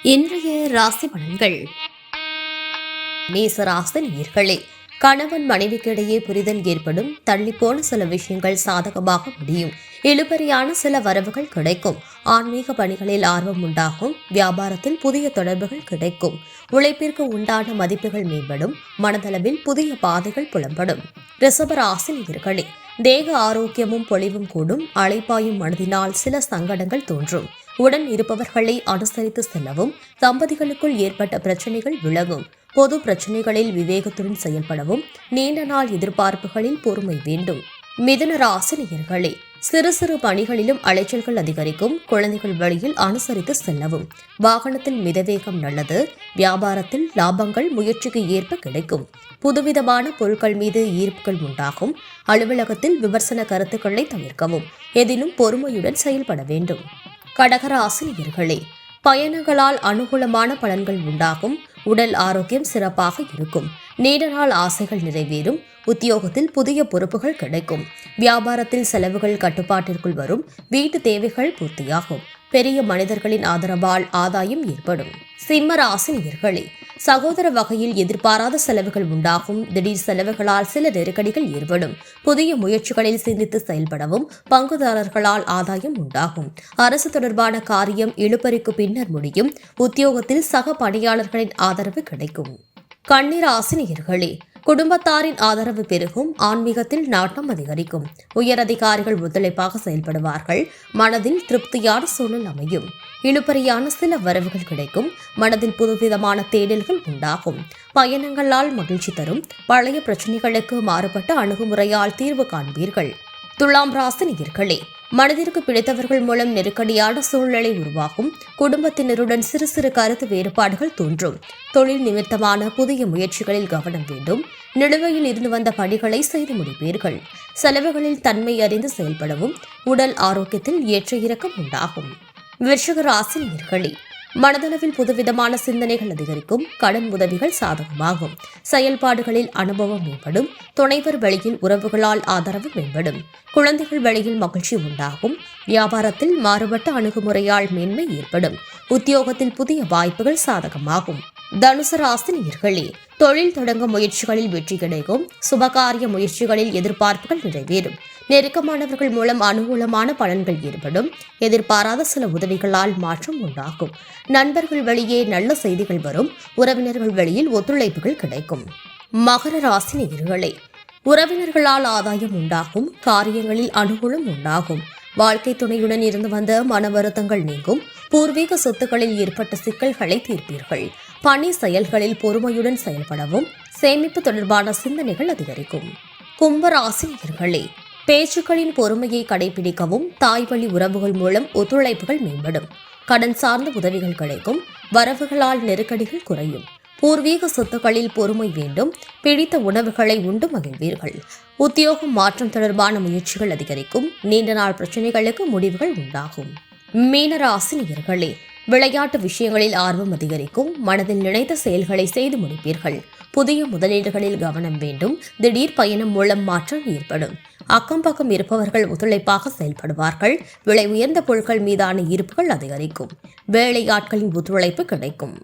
இன்றைய ராசி பலன்கள். மேச ராசி நேயர்களே, கணவன் மனைவிக்கிடையே புரிதல் ஏற்படும். தள்ளிப்போன சில விஷயங்கள் சாதகமாக முடியும். இழுபறியான சில வரவுகள் கிடைக்கும். ஆன்மீக பணிகளில் ஆர்வம் உண்டாகும். வியாபாரத்தில் புதிய தொடர்புகள் கிடைக்கும். உழைப்பிற்கு உண்டான மதிப்புகள் மேம்படும். மனதளவில் புதிய பாதைகள் புலம்படும். ரிஷப ராசி நேயர்களே, தேக ஆரோக்கியமும் பொலிவும் கூடும். அலைப்பாயும் மனதினால் சில சங்கடங்கள் தோன்றும். உடன் இருப்பவர்களை அனுசரித்து செல்லவும். தம்பதிகளுக்குள் ஏற்பட்ட பிரச்சனைகள் விலகும். பொது பிரச்சனைகளில் விவேகத்துடன் செயல்படவும். நீண்ட நாள் எதிர்பார்ப்புகளில் பொறுமை வேண்டும். மிதுன ராசி நேயர்களே, சிறு சிறு பணிகளிலும் அலைச்சல்கள் அதிகரிக்கும். குழந்தைகள் வழியில் அனுசரித்து செல்லவும். வாகனத்தில் மிதவேகம் நல்லது. வியாபாரத்தில் லாபங்கள் முயற்சிக்கு ஏற்ப கிடைக்கும். புதுவிதமான பொருட்கள் மீது ஈர்ப்புகள் உண்டாகும். அலுவலகத்தில் விமர்சன கருத்துக்களை தவிர்க்கவும். எதிலும் பொறுமையுடன் செயல்பட வேண்டும். கடகராசி நேயர்களே, பயணங்களால் அனுகூலமான பலன்கள் உண்டாகும். உடல் ஆரோக்கியம் சிறப்பாக இருக்கும். நீண்ட நாள் ஆசைகள் நிறைவேறும். உத்தியோகத்தில் புதிய பொறுப்புகள் கிடைக்கும். வியாபாரத்தில் செலவுகள் கட்டுப்பாட்டிற்குள் வரும். வீட்டு தேவைகள் பூர்த்தியாகும். பெரிய மனிதர்களின் ஆதரவால் ஆதாயம் ஏற்படும். சிம்ம ராசி நேயர்களே, சகோதர வகையில் எதிர்பாராத செலவுகள் உண்டாகும். திடீர் செலவுகளால் சில நெருக்கடிகள் ஏற்படும். புதிய முயற்சிகளில் சிந்தித்து செயல்படவும். பங்குதாரர்களால் ஆதாயம் உண்டாகும். அரசு தொடர்பான காரியம் இழுபறிக்கு பின்னர் முடியும். உத்தியோகத்தில் சக பணியாளர்களின் ஆதரவு கிடைக்கும். கன்னி ராசி நேயர்களே, குடும்பத்தாரின் ஆதரவு பெருகும். ஆன்மீகத்தில் நாட்டம் அதிகரிக்கும். உயர் அதிகாரிகள் ஒத்துழைப்பாக செயல்படுவார்கள். மனதில் திருப்தியான சூழல் அமையும். இழுபறியான சில வரவுகள் கிடைக்கும். மனதில் புதுவிதமான தேடல்கள் உண்டாகும். பயணங்களால் மகிழ்ச்சி தரும். பழைய பிரச்சனைகளுக்கு மாறுபட்ட அணுகுமுறையால் தீர்வு காண்பீர்கள். துலாம் ராசி நேயர்களே, மனதிற்கு பிடித்தவர்கள் மூலம் நெருக்கடியான சூழ்நிலை உருவாகும். குடும்பத்தினருடன் சிறு சிறு கருத்து வேறுபாடுகள் தோன்றும். தொழில் நிமித்தமான புதிய முயற்சிகளில் கவனம் வேண்டும். நிலுவையில் இருந்து வந்த பணிகளை செய்து முடிப்பீர்கள். செலவுகளில் தன்மை அறிந்து செயல்படவும். உடல் ஆரோக்கியத்தில் ஏற்ற இறக்கம் உண்டாகும். விருச்சிக ராசி நேயர்களே, மனதளவில் புதுவிதமான சிந்தனைகள் அதிகரிக்கும். கடன் உதவிகள் சாதகமாகும். செயல்பாடுகளில் அனுபவம் மேம்படும். துணைவர் வழியில் உறவுகளால் ஆதரவு மேம்படும். குழந்தைகள் வழியில் மகிழ்ச்சி உண்டாகும். வியாபாரத்தில் மாறுபட்ட அணுகுமுறையால் மேன்மை ஏற்படும். உத்தியோகத்தில் புதிய வாய்ப்புகள் சாதகமாகும். தனுசு ராசி நேயர்களே, தொழில் தொடங்க முயற்சிகளில் வெற்றி கிடைக்கும். சுபகாரிய முயற்சிகளில் எதிர்பார்ப்புகள் நிறைவேறும். நெருக்கமானவர்கள் மூலம் அனுகூலமான பலன்கள் ஏற்படும். எதிர்பாராத சில உதவிகளால் மாற்றம் உண்டாகும். நண்பர்கள் வழியே நல்ல செய்திகள் வரும். உறவினர்கள் வழியில் ஒத்துழைப்புகள் கிடைக்கும். மகர ராசி நேயர்களே, உறவினர்களால் ஆதாயம் உண்டாகும். காரியங்களில் அனுகூலம் உண்டாகும். வாழ்க்கை துணையுடன் இருந்து வந்த மன வருத்தங்கள் நீங்கும். பூர்வீக சொத்துக்களில் ஏற்பட்ட சிக்கல்களை தீர்ப்பீர்கள். பணி செயல்களில் பொறுமையுடன் செயல்படவும். சேமிப்பு தொடர்பான சிந்தனைகள் அதிகரிக்கும். கும்பராசி நேயர்களே, பேச்சுக்களின் பொறுமையை கடைபிடிக்கவும். தாய்வழி உறவுகள் மூலம் ஒத்துழைப்புகள் மேம்படும். கடன் சார்ந்த உதவிகள் கிடைக்கும். வரவுகளால் நெருக்கடிகள் குறையும். பூர்வீக சொத்துக்களில் பொறுமை வேண்டும். பிடித்த உணவுகளை உண்டு மகிழ்வீர்கள். உத்தியோகம் மாற்றம் தொடர்பான முயற்சிகள் அதிகரிக்கும். நீண்ட நாள் பிரச்சனைகளுக்கு முடிவுகள் உண்டாகும். மீனராசி நேயர்களே, விளையாட்டு விஷயங்களில் ஆர்வம் அதிகரிக்கும். மனதில் நினைத்த செயல்களை செய்து முடிப்பீர்கள். புதிய முதலீடுகளில் கவனம் வேண்டும். திடீர் பயணம் மூலம் மாற்றம் ஏற்படும். அக்கம் பக்கம் இருப்பவர்கள் ஒத்துழைப்பாக செயல்படுவார்கள். விலை உயர்ந்த பொருட்கள் மீதான ஈர்ப்புகள் அதிகரிக்கும். வேலையாட்களின் ஒத்துழைப்பு கிடைக்கும்.